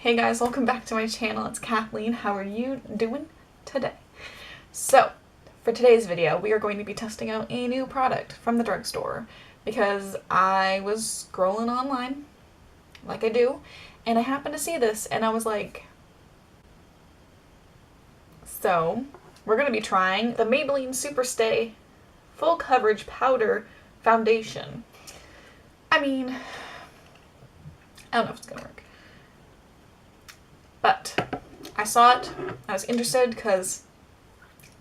Hey guys, welcome back to my channel. It's Kathleen. How are you doing today? So, for today's video, we are going to be testing out a new product from the drugstore because I was scrolling online, like I do, and I happened to see this and I was like, so we're going to be trying the Maybelline Superstay Full Coverage Powder Foundation. I mean, I don't know if it's going to work. But I saw it, I was interested because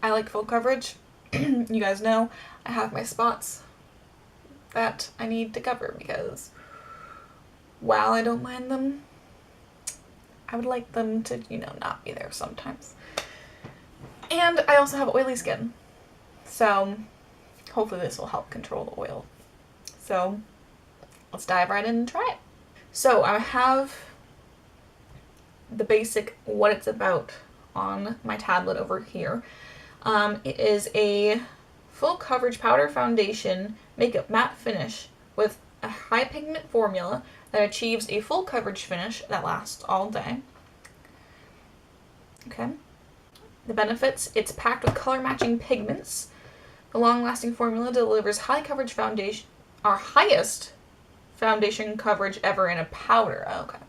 I like full coverage. You guys know I have my spots that I need to cover because while I don't mind them, I would like them to, not be there sometimes. And I also have oily skin, so hopefully this will help control the oil. So let's dive right in and try it. So I have the basic what it's about on my tablet over here. It is a full coverage powder foundation makeup matte finish with a high pigment formula that achieves a full coverage finish that lasts all day. Okay. The benefits: it's packed with color matching pigments. The long lasting formula delivers high coverage foundation, our highest foundation coverage ever in a powder. Okay.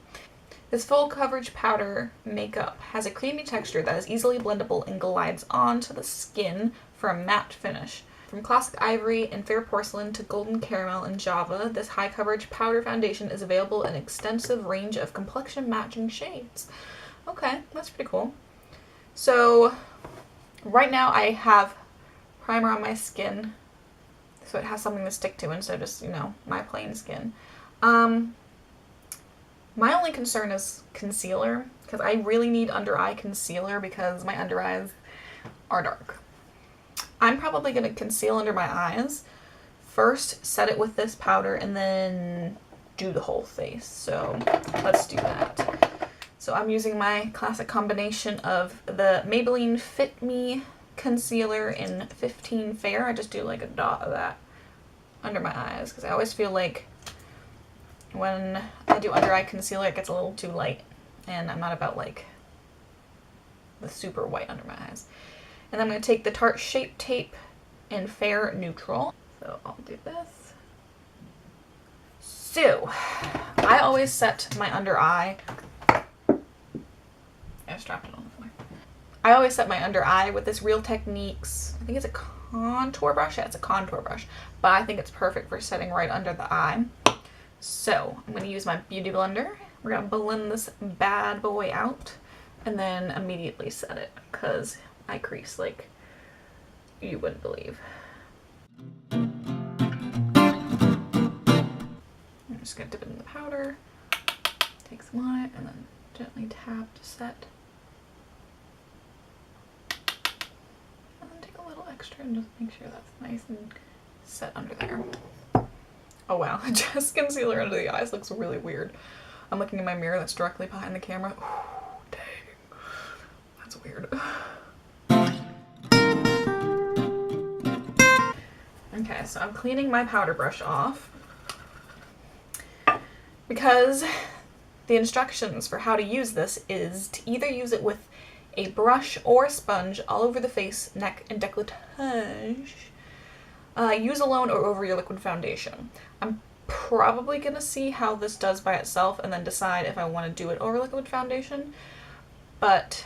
This full coverage powder makeup has a creamy texture that is easily blendable and glides onto the skin for a matte finish. From classic ivory and fair porcelain to golden caramel and java, this high coverage powder foundation is available in an extensive range of complexion matching shades. Okay, that's pretty cool. So right now I have primer on my skin, so it has something to stick to instead of just, my plain skin. My only concern is concealer, because I really need under eye concealer because my under eyes are dark. I'm probably going to conceal under my eyes, first set it with this powder, and then do the whole face. So let's do that. So I'm using my classic combination of the Maybelline Fit Me concealer in 15 Fair. I just do like a dot of that under my eyes because I always feel like when I do under eye concealer, it gets a little too light, and I'm not about like the super white under my eyes. And then I'm going to take the Tarte Shape Tape in Fair Neutral. So I'll do this. So I always set my under eye. I strapped it on the floor. I always set my under eye with this Real Techniques. I think it's a contour brush. Yeah, it's a contour brush, but I think it's perfect for setting right under the eye. So I'm going to use my beauty blender. We're going to blend this bad boy out and then immediately set it because I crease like you wouldn't believe. I'm just going to dip it in the powder, take some on it, and then gently tap to set. And then take a little extra and just make sure that's nice and set under there. Oh wow, just concealer under the eyes looks really weird. I'm looking in my mirror that's directly behind the camera. Ooh, dang. That's weird. Okay, so I'm cleaning my powder brush off because the instructions for how to use this is to either use it with a brush or a sponge all over the face, neck, and décolletage. Use alone or over your liquid foundation. I'm probably going to see how this does by itself and then decide if I want to do it over liquid foundation, but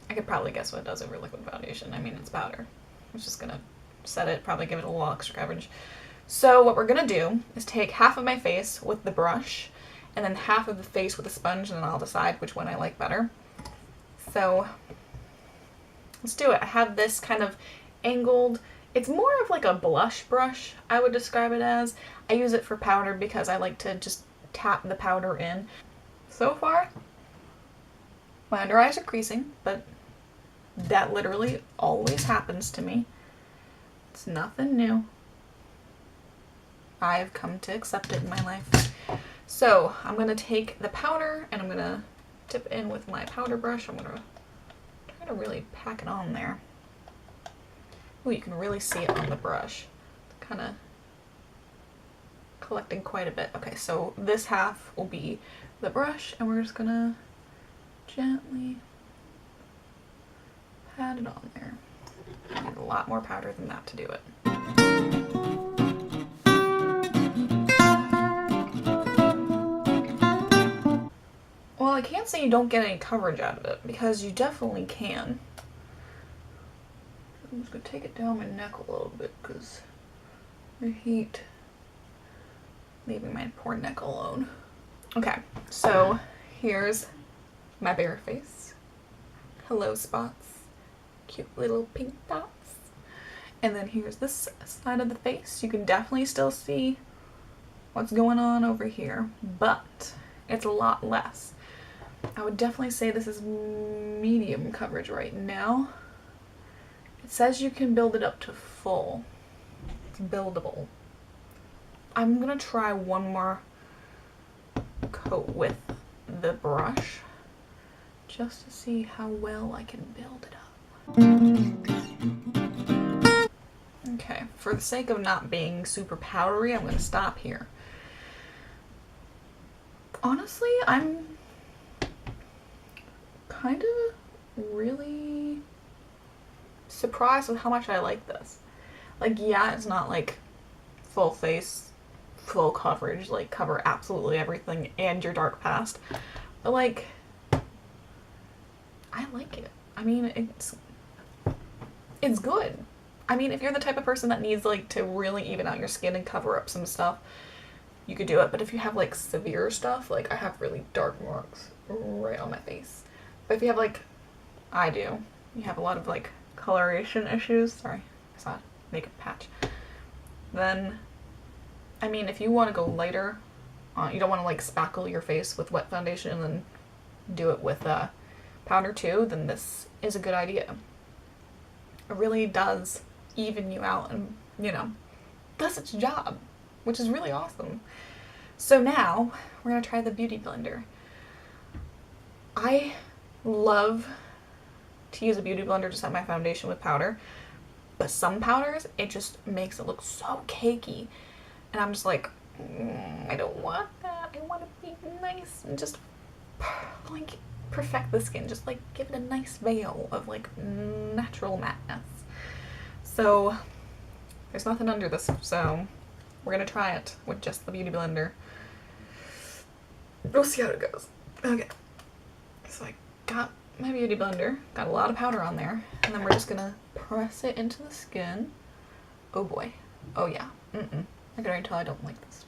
I could probably guess what it does over liquid foundation. I mean, it's powder. I'm just going to set it, probably give it a little extra coverage. So what we're going to do is take half of my face with the brush and then half of the face with a sponge, and then I'll decide which one I like better. So let's do it. I have this kind of angled. It's more of like a blush brush, I would describe it as. I use it for powder because I like to just tap the powder in. So far, my under eyes are creasing, but that literally always happens to me. It's nothing new. I've come to accept it in my life. So I'm going to take the powder and I'm going to dip in with my powder brush. I'm going to try to really pack it on there. Ooh, you can really see it on the brush. It's kind of collecting quite a bit. Okay, so this half will be the brush, and we're just gonna gently pat it on there. I need a lot more powder than that to do it. Well, I can't say you don't get any coverage out of it, because you definitely can. I'm just going to take it down my neck a little bit, because the heat leaving my poor neck alone. Okay, so here's my bare face. Hello spots. Cute little pink dots. And then here's this side of the face. You can definitely still see what's going on over here, but it's a lot less. I would definitely say this is medium coverage right now. It says you can build it up to full. It's buildable. I'm gonna try one more coat with the brush just to see how well I can build it up. Okay, for the sake of not being super powdery, I'm gonna stop here. Honestly, I'm kind of really surprised with how much I like this. Like, yeah, it's not like full face, full coverage, like cover absolutely everything and your dark past, but like, I like it. I mean, it's good. I mean, if you're the type of person that needs like to really even out your skin and cover up some stuff, you could do it. But if you have like severe stuff, like I have really dark marks right on my face. But if you have like, I do, you have a lot of like coloration issues, sorry, I saw a makeup patch, then, I mean, if you want to go lighter, you don't want to like spackle your face with wet foundation and then do it with powder too, then this is a good idea. It really does even you out and, you know, does its job, which is really awesome. So now we're going to try the Beauty Blender. I love to use a Beauty Blender to set my foundation with powder, but some powders, it just makes it look so cakey. And I'm just like, I don't want that. I want to be nice and just like perfect the skin. Just like give it a nice veil of like natural matte-ness. So there's nothing under this, so we're gonna try it with just the Beauty Blender. We'll see how it goes. Okay, so I got my Beauty Blender, got a lot of powder on there, and then we're just gonna press it into the skin. Oh boy. Oh yeah. I can already tell I don't like this.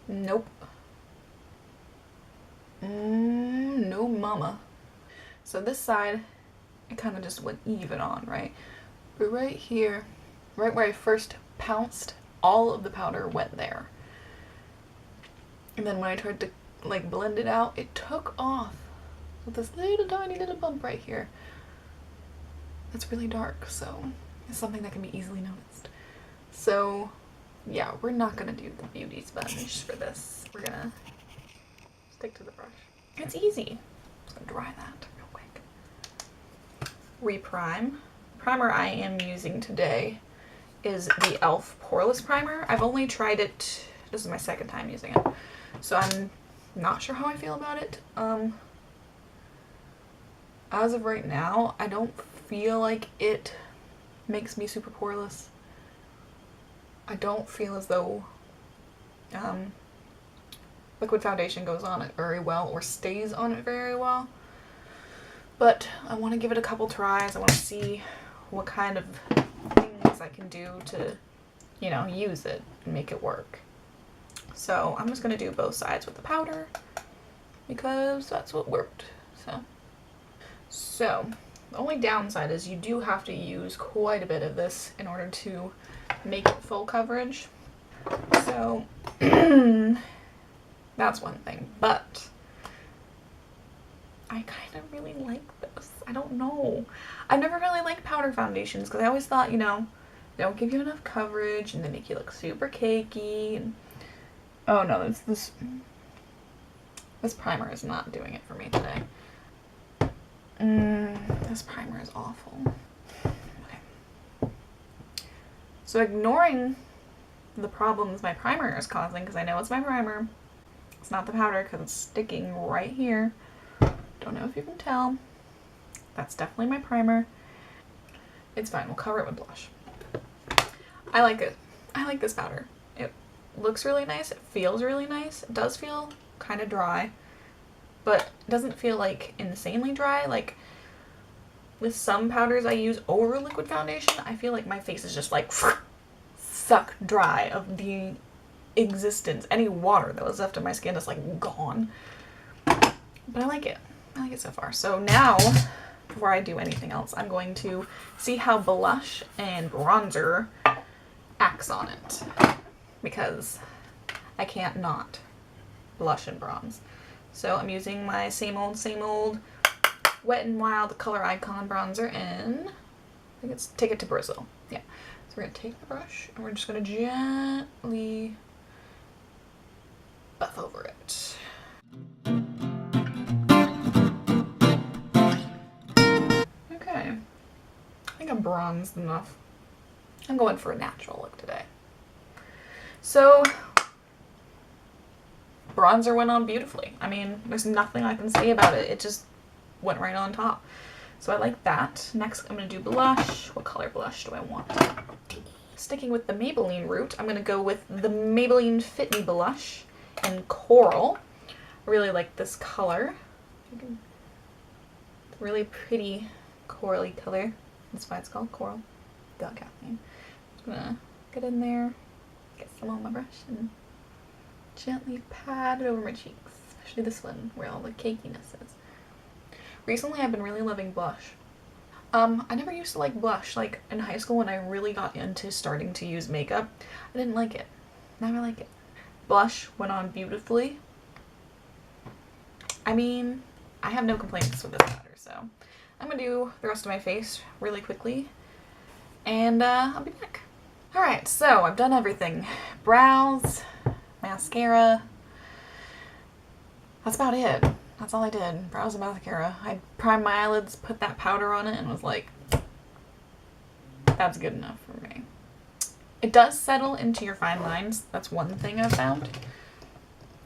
Nope. No mama. So this side, it kind of just went even on, right? But right here, right where I first pounced, all of the powder went there. And then when I tried to like blend it out, it took off with this little tiny little bump right here. That's really dark, so it's something that can be easily noticed. So yeah, we're not gonna do the beauty sponge for this. We're gonna stick to the brush. It's easy. Just gonna dry that real quick. Reprime. The primer I am using today is the e.l.f. Poreless Primer. I've only tried it, this is my second time using it, so I'm not sure how I feel about it. As of right now, I don't feel like it makes me super poreless. I don't feel as though liquid foundation goes on it very well or stays on it very well. But I want to give it a couple tries. I want to see what kind of things I can do to, you know, use it and make it work. So I'm just going to do both sides with the powder because that's what worked. So the only downside is you do have to use quite a bit of this in order to make it full coverage. So that's one thing, but I kind of really like this. I don't know. I've never really liked powder foundations because I always thought, you know, they don't give you enough coverage and they make you look super cakey. And oh no, this primer is not doing it for me today. This primer is awful. Okay. So ignoring the problems my primer is causing, because I know it's my primer, it's not the powder because it's sticking right here. Don't know if you can tell. That's definitely my primer. It's fine, we'll cover it with blush. I like it. I like this powder. It looks really nice, it feels really nice. It does feel kind of dry, but it doesn't feel like insanely dry. Like with some powders I use over liquid foundation, I feel like my face is just like suck dry of the existence. Any water that was left in my skin is like gone. But I like it. I like it so far. So now, before I do anything else, I'm going to see how blush and bronzer acts on it, because I can't not blush and bronze. So I'm using my same old Wet n Wild Color Icon bronzer in, I think it's Take It to Brazil. Yeah. So we're going to take the brush and we're just going to gently buff over it. Okay. I think I'm bronzed enough. I'm going for a natural look today. So, bronzer went on beautifully. I mean, there's nothing I can say about it. It just went right on top. So I like that. Next, I'm going to do blush. What color blush do I want? Sticking with the Maybelline route, I'm going to go with the Maybelline Fit Me blush in Coral. I really like this color. Really pretty corally color. That's why it's called Coral. Duh, Kathleen. I'm just gonna get in there, get some on my brush, and gently pat it over my cheeks, especially this one where all the cakiness is. Recently, I've been really loving blush. I never used to like blush. Like in high school when I really got into starting to use makeup, I didn't like it. Never like it. Blush went on beautifully. I mean, I have no complaints with this powder, so I'm gonna do the rest of my face really quickly, and I'll be back. Alright, so I've done everything. Brows, mascara. That's about it. That's all I did. Brows and mascara. I primed my eyelids, put that powder on it, and was like, that's good enough for me. It does settle into your fine lines. That's one thing I've found.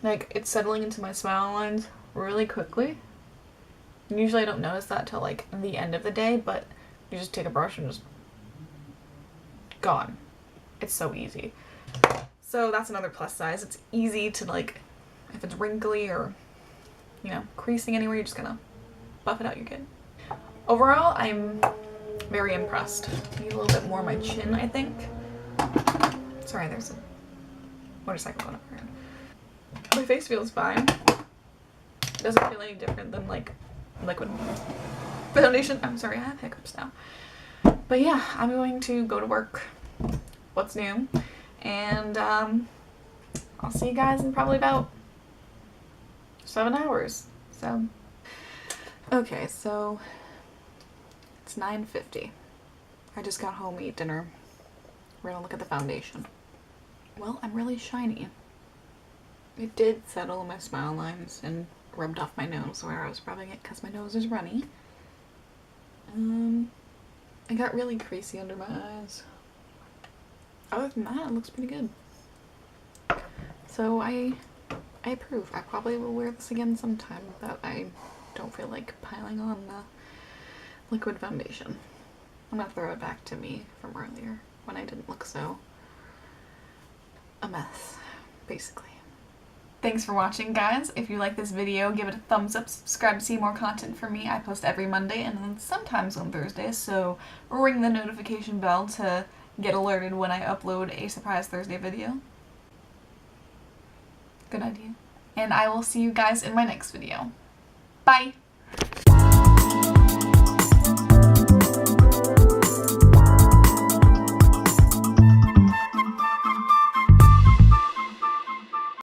Like, it's settling into my smile lines really quickly. Usually I don't notice that till like the end of the day, but you just take a brush and just gone. It's so easy. So that's another plus size. It's easy to, like, if it's wrinkly or, you know, creasing anywhere, you're just gonna buff it out, you're good. Overall, I'm very impressed. I need a little bit more on my chin, I think. Sorry, there's a motorcycle going up around. My face feels fine. It doesn't feel any different than like liquid foundation. I'm sorry, I have hiccups now. But yeah, I'm going to go to work. What's new? And I'll see you guys in probably about 7 hours. So, okay, so it's 9:50. I just got home, eat dinner. We're gonna look at the foundation. Well, I'm really shiny. It did settle in my smile lines and rubbed off my nose where I was rubbing it because my nose is runny. It got really creasy under my eyes. Other than that, it looks pretty good. So I approve. I probably will wear this again sometime, but I don't feel like piling on the liquid foundation. I'm gonna throw it back to me from earlier when I didn't look so a mess, basically. Thanks for watching, guys. If you like this video, give it a thumbs up, subscribe to see more content from me. I post every Monday and then sometimes on Thursdays, so ring the notification bell to get alerted when I upload a surprise Thursday video. Good idea. And I will see you guys in my next video. Bye!